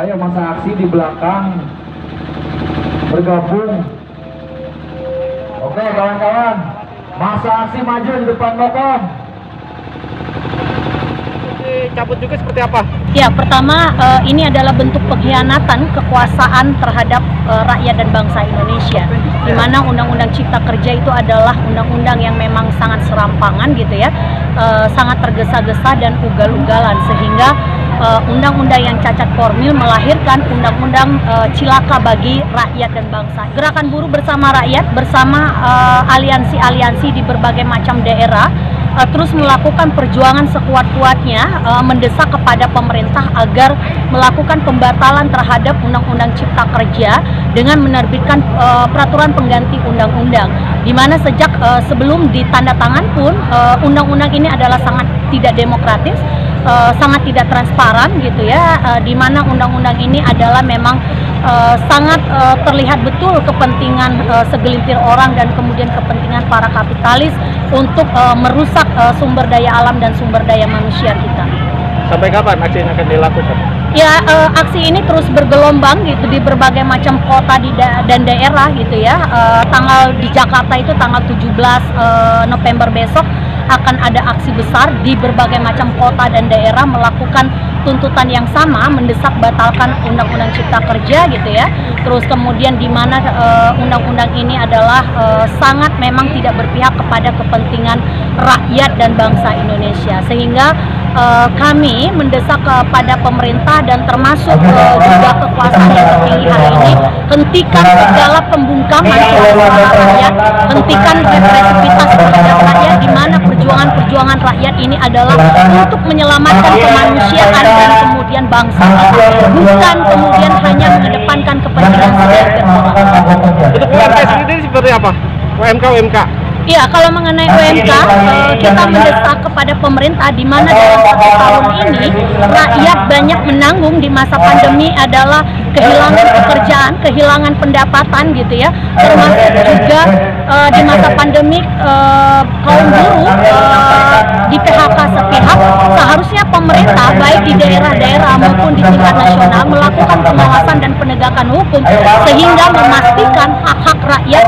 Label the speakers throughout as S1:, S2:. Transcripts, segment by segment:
S1: Ayo masa aksi di belakang bergabung. Oke kawan-kawan, masa aksi maju di depan lokom.
S2: Cabut juga seperti apa?
S3: Ya, pertama ini adalah bentuk pengkhianatan kekuasaan terhadap rakyat dan bangsa Indonesia, di mana Undang-Undang Cipta Kerja itu adalah undang-undang yang memang sangat serampangan gitu ya, sangat tergesa-gesa dan ugal-ugalan, sehingga undang-undang yang cacat formil melahirkan undang-undang cilaka bagi rakyat dan bangsa. Gerakan Buruh Bersama Rakyat bersama aliansi-aliansi di berbagai macam daerah terus melakukan perjuangan sekuat-kuatnya mendesak kepada pemerintah agar melakukan pembatalan terhadap Undang-Undang Cipta Kerja dengan menerbitkan peraturan pengganti undang-undang, di mana sejak sebelum ditandatangan pun undang-undang ini adalah sangat tidak demokratis, sangat tidak transparan gitu ya, di mana undang-undang ini adalah memang sangat terlihat betul kepentingan segelintir orang dan kemudian kepentingan para kapitalis untuk merusak sumber daya alam dan sumber daya manusia kita.
S2: Sampai kapan aksi ini akan dilakukan?
S3: Ya, aksi ini terus bergelombang gitu di berbagai macam kota dan daerah gitu ya. Tanggal di Jakarta itu tanggal 17 November besok akan ada aksi besar di berbagai macam kota dan daerah melakukan tuntutan yang sama, mendesak batalkan Undang-Undang Cipta Kerja gitu ya. Terus kemudian di mana undang-undang ini adalah sangat memang tidak berpihak kepada kepentingan rakyat dan bangsa Indonesia, sehingga kami mendesak kepada pemerintah dan termasuk juga kekuasaan yang tertinggi hari ini, hentikan segala pembungkaman suara rakyat, hentikan represivitas terhadap rakyat, di mana perjuangan rakyat ini adalah untuk menyelamatkan kemanusiaan dan kemudian bangsa kita, bukan kemudian hanya mengedepankan kepentingan segelintir orang.
S2: Untuk UMK sendiri seperti apa? UMK?
S3: Iya, kalau mengenai UMK, kita mendesak kepada pemerintah di mana dalam 1 tahun ini rakyat banyak menanggung di masa pandemi adalah kehilangan pekerjaan, kehilangan pendapatan gitu ya, termasuk juga di masa pandemi kaum buruh di PHK sepihak. Seharusnya pemerintah baik di daerah-daerah maupun di tingkat nasional melakukan pengawasan dan penegakan hukum sehingga memastikan hak-hak rakyat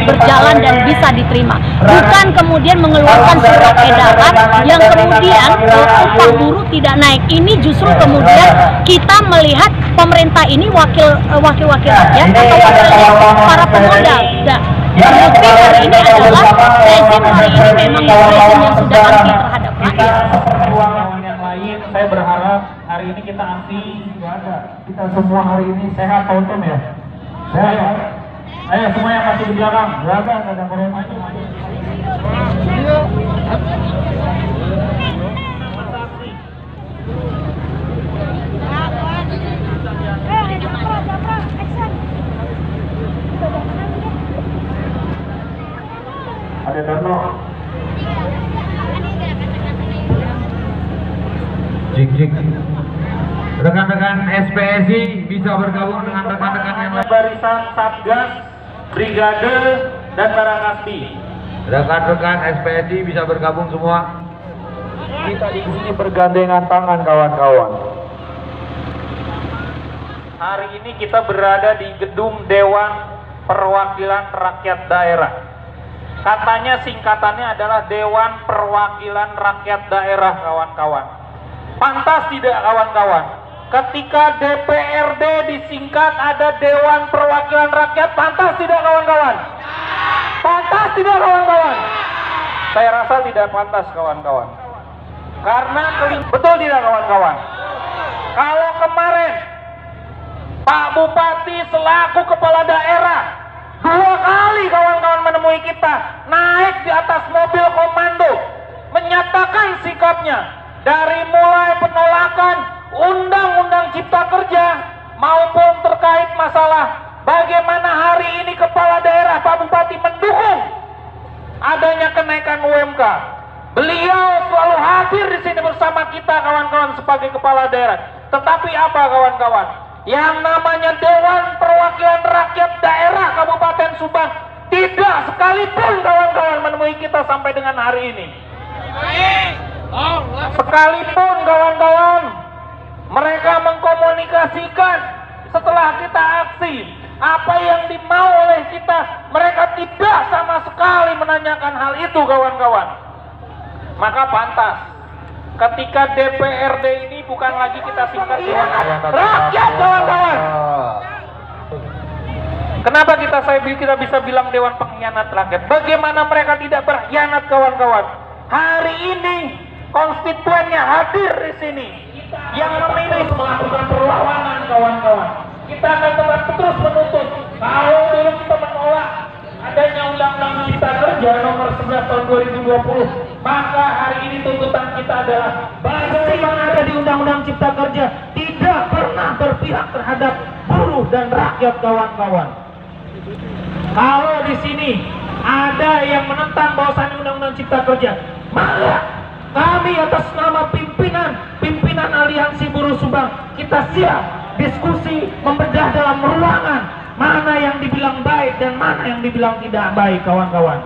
S3: berjalan dan bisa diterima, bukan kemudian mengeluarkan surat edaran yang kemudian upah buruh tidak naik. Ini justru kemudian kita melihat pemerintah ini wakil-wakil rakyat atau wakilnya para pemodal. Terbukti hari ini adalah rezim hari ini memang rezim yang sudah anti terhadap rakyat.
S1: Yang lain, saya berharap hari ini kita anti nggak ada. Kita semua hari ini sehat, tonton ya. Sehat. Ayo semua yang masih di belakang, jaga, nggak ada corona. Ada Dono. Jik. Rekan-rekan SPSI bisa bergabung dengan rekan-rekan yang lain. Barisan Satgas, Brigade, dan Barangkasti. Rekan-rekan SPSI bisa bergabung semua. Kita di sini bergandengan tangan kawan-kawan. Hari ini kita berada di gedung Dewan Perwakilan Rakyat Daerah. Katanya singkatannya adalah Dewan Perwakilan Rakyat Daerah, kawan-kawan. Pantas tidak, kawan-kawan? Ketika DPRD disingkat ada Dewan Perwakilan Rakyat, pantas tidak, kawan-kawan? Pantas tidak, kawan-kawan? Saya rasa tidak pantas, kawan-kawan. Karena betul tidak, kawan-kawan? Kalau kemarin Pak Bupati selaku kepala daerah 2 kali kawan-kawan menemui kita, naik di atas mobil komando, menyatakan sikapnya dari mulai penolakan Undang-Undang Cipta Kerja maupun terkait masalah bagaimana hari ini kepala daerah Pak Bupati mendukung adanya kenaikan UMK. Beliau selalu hadir di sini bersama kita, kawan-kawan, sebagai kepala daerah. Tetapi apa, kawan-kawan? Yang namanya Dewan Perwakilan Rakyat Daerah Kabupaten Subang tidak sekalipun, kawan-kawan, menemui kita sampai dengan hari ini. Sekalipun, kawan-kawan, Mereka mengkomunikasikan setelah kita aksi apa yang dimau oleh kita. Mereka tidak sama sekali menanyakan hal itu, kawan-kawan. Maka pantas ketika DPRD ini bukan lagi kita singkat dengan rakyat, kawan-kawan. Kenapa kita bisa bilang Dewan Pengkhianat Rakyat? Bagaimana mereka tidak berkhianat, kawan-kawan? Hari ini konstituennya hadir di sini, yang memilih melakukan perlawanan, kawan-kawan. Kita akan tetap terus menuntut. Kalau dulu kita menolak adanya Undang-Undang Cipta Kerja nomor 11 tahun 2020, maka hari ini tuntutan kita adalah bagi yang ada di Undang-Undang Cipta Kerja tidak pernah berpihak terhadap buruh dan rakyat, kawan-kawan. Kalau di sini ada yang menentang bahwasannya Undang-Undang Cipta Kerja, maka kami atas nama pimpinan Aliansi Buruh Subang, kita siap diskusi membedah dalam ruangan mana yang dibilang baik dan mana yang dibilang tidak baik, kawan-kawan.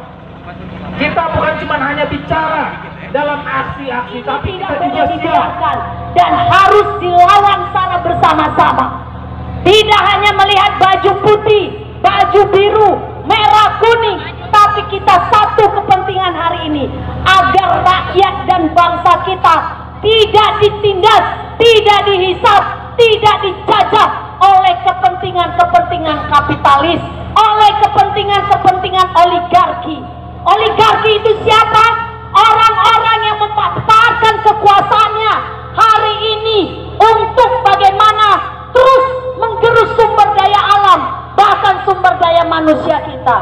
S1: Kita bukan cuma hanya bicara dalam aksi-aksi, tapi kita juga siap
S3: dan harus dilawan secara bersama-sama. Tidak hanya melihat baju putih, baju biru, merah, kuning, tapi kita satu kepentingan hari ini, agar rakyat dan bangsa kita tidak ditindas, tidak dihisap, tidak dijajah oleh kepentingan-kepentingan kapitalis, oleh kepentingan-kepentingan oligarki. Oligarki itu siapa? Orang-orang yang memanfaatkan kekuasaannya hari ini untuk bagaimana terus menggerus sumber daya alam, bahkan sumber daya manusia kita.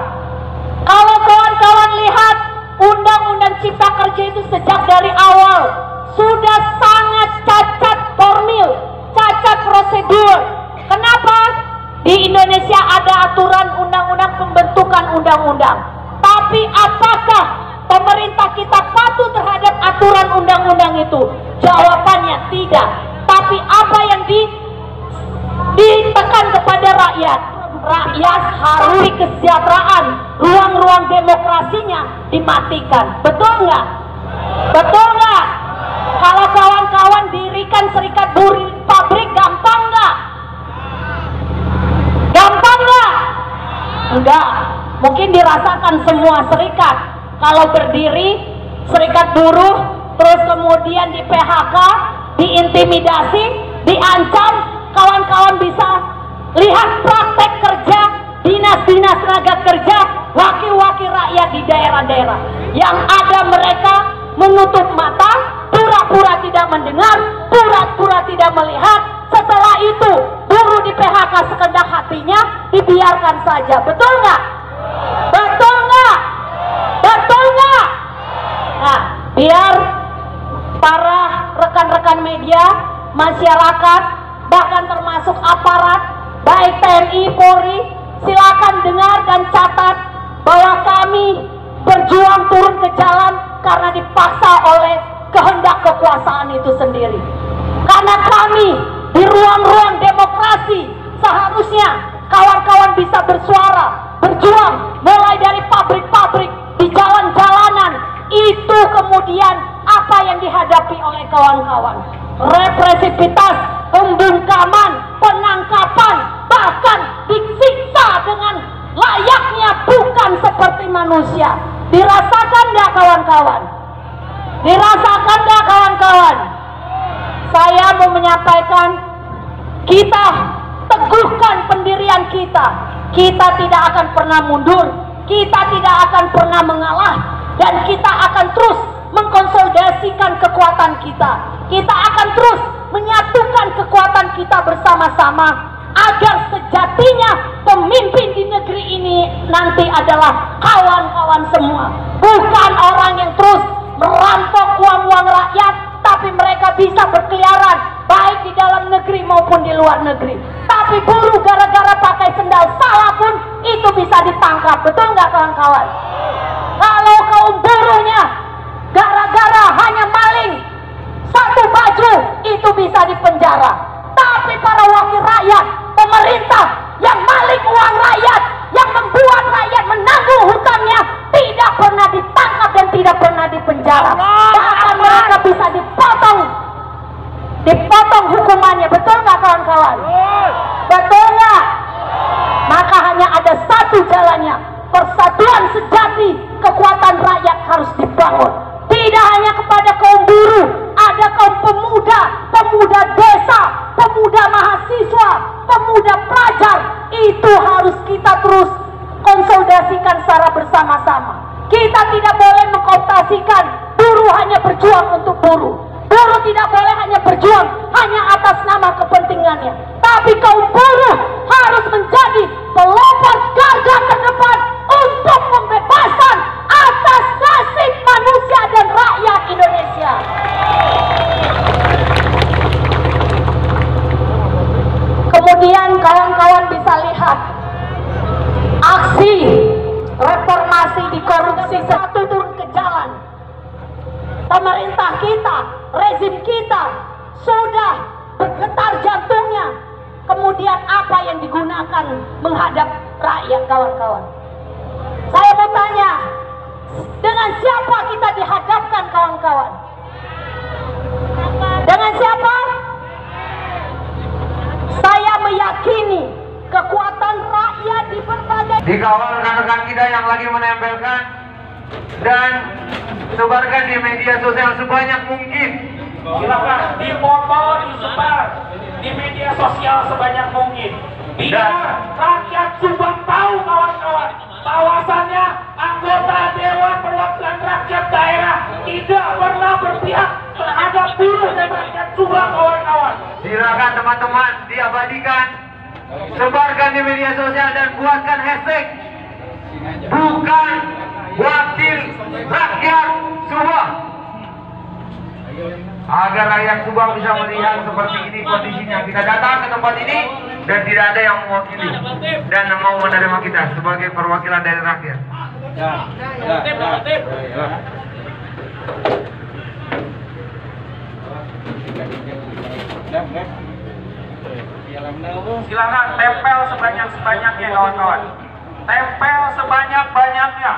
S3: Kalau kawan-kawan lihat Undang-Undang Cipta Kerja itu sejak dari awal sudah sangat cacat formil, cacat prosedur. Kenapa? Di Indonesia ada aturan undang-undang pembentukan undang-undang. Tapi apakah pemerintah kita patuh terhadap aturan undang-undang itu? Jawabannya tidak. Tapi apa yang ditekan kepada rakyat? Rakyat harus kesejahteraan, ruang-ruang demokrasinya dimatikan. Betul nggak? Betul nggak? Kalau kawan-kawan dirikan serikat buruh pabrik gampang nggak? Gampang nggak? Enggak. Mungkin dirasakan semua serikat. Kalau berdiri serikat buruh, terus kemudian di PHK, diintimidasi, diancam, kawan-kawan bisa lihat praktek kerja dinas-dinas tenaga kerja, wakil-wakil rakyat di daerah-daerah. Yang ada mereka menutup mata, pura-pura tidak mendengar, pura-pura tidak melihat. Setelah itu buruh di PHK sekedak hatinya dibiarkan saja. Betul nggak? Betul nggak? Betul nggak? Nah, biar para rekan-rekan media, masyarakat, bahkan termasuk aparat, baik TNI, Polri, silakan dengar dan catat bahwa kami berjuang turun ke jalan karena dipaksa oleh kehendak kekuasaan itu sendiri. Karena kami di ruang-ruang demokrasi seharusnya kawan-kawan bisa bersuara, berjuang, mulai dari pabrik-pabrik, di jalan-jalanan. Itu kemudian apa yang dihadapi oleh kawan-kawan. Represivitas, pembungkaman, penangkapan, bahkan disiksa dengan layaknya bukan seperti manusia. Dirasakan nggak kawan-kawan? Dirasakan nggak kawan-kawan? Saya mau menyampaikan, kita teguhkan pendirian kita. Kita tidak akan pernah mundur, kita tidak akan pernah mengalah, dan kita akan terus mengkonsolidasikan kekuatan kita. Kita akan terus menyatukan kekuatan kita bersama-sama agar sejatinya pemimpin di negeri ini nanti adalah kawan-kawan semua, bukan orang yang terus merampok uang-uang rakyat, tapi mereka bisa berkeliaran baik di dalam negeri maupun di luar negeri. Tapi buruh gara-gara pakai sendal salah pun itu bisa ditangkap. Betul nggak kawan-kawan? Kalau kaum buruhnya gara-gara hanya maling satu baju itu bisa dipenjara. Tapi para wakil rakyat, pemerintah yang maling uang rakyat, yang membuat rakyat menanggung hutangnya, tidak pernah ditangkap dan tidak pernah dipenjara. Bahkan mereka bisa dipotong hukuman persatuan sejati, kekuatan rakyat harus dibangun. Tidak hanya kepada kaum buruh, ada kaum pemuda, pemuda desa, pemuda mahasiswa, pemuda pelajar. Itu harus kita terus konsolidasikan secara bersama-sama. Kita tidak boleh mengkooptasikan buruh hanya berjuang untuk buruh. Buruh tidak boleh hanya berjuang hanya atas nama kepentingannya. Tapi kaum buruh harus menjadi pelopor garda terdepan untuk pembebasan atas nasib manusia dan rakyat Indonesia. Kemudian kawan-kawan bisa lihat aksi reformasi di korupsi satu turun ke jalan. Pemerintah kita, rezim kita sudah bergetar jantungnya. Kemudian apa yang digunakan menghadap rakyat, kawan-kawan? Saya mau tanya, dengan siapa kita dihadapkan, kawan-kawan? Dengan siapa? Saya meyakini kekuatan rakyat di berbagai.
S4: Dikawal rekan-rekan kita yang lagi menempelkan dan sebarkan di media sosial sebanyak mungkin.
S1: Silakan dipoto, disebar di media sosial sebanyak mungkin. Biar rakyat Subang tahu, kawan-kawan, bahwasannya anggota Dewan Perwakilan Rakyat Daerah tidak pernah berpihak terhadap buruh dan rakyat Subang, kawan-kawan.
S4: Silakan teman-teman diabadikan, sebarkan di media sosial dan buatkan hashtag bukan wakil rakyat Subang, agar rakyat Subang bisa melihat seperti ini kondisinya. Kita datang ke tempat ini dan tidak ada yang mewakili dan mau menerima kita sebagai perwakilan dari rakyat.
S1: Silakan tempel sebanyak-banyaknya, kawan-kawan. Tempel sebanyak-banyaknya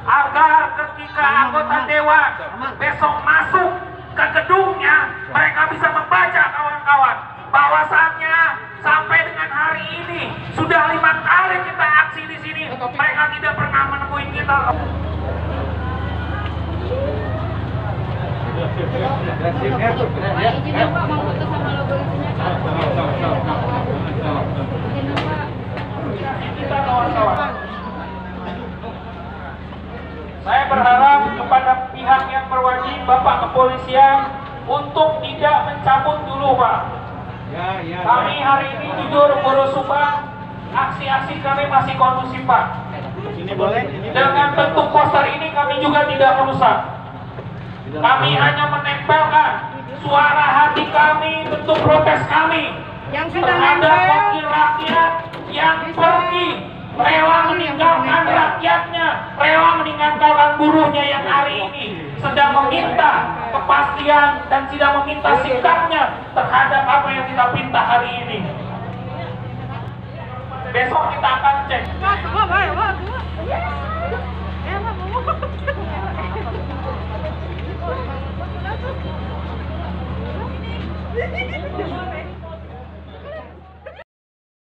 S1: agar ketika anggota dewan besok masuk ke gedungnya, mereka bisa membaca, kawan-kawan, bahwasannya sampai dengan hari ini sudah 5 kali kita aksi di sini, mereka tidak pernah menemui kita. Kita, kawan-kawan, saya berharap kepada pihak yang berwajib, Bapak Kepolisian, untuk tidak mencabut dulu, Pak. Kami hari ini jujur buruh Subang, aksi-aksi kami masih kondusif, Pak. Dengan bentuk poster ini kami juga tidak merusak. Kami hanya menempelkan suara hati kami, bentuk protes kami terhadap wakil rakyat yang pergi, rela meninggalkan rakyatnya, rela meninggalkan buruhnya yang hari ini sedang meminta kepastian dan tidak meminta sikapnya terhadap apa yang kita minta hari ini. Besok kita akan cek.
S5: Ini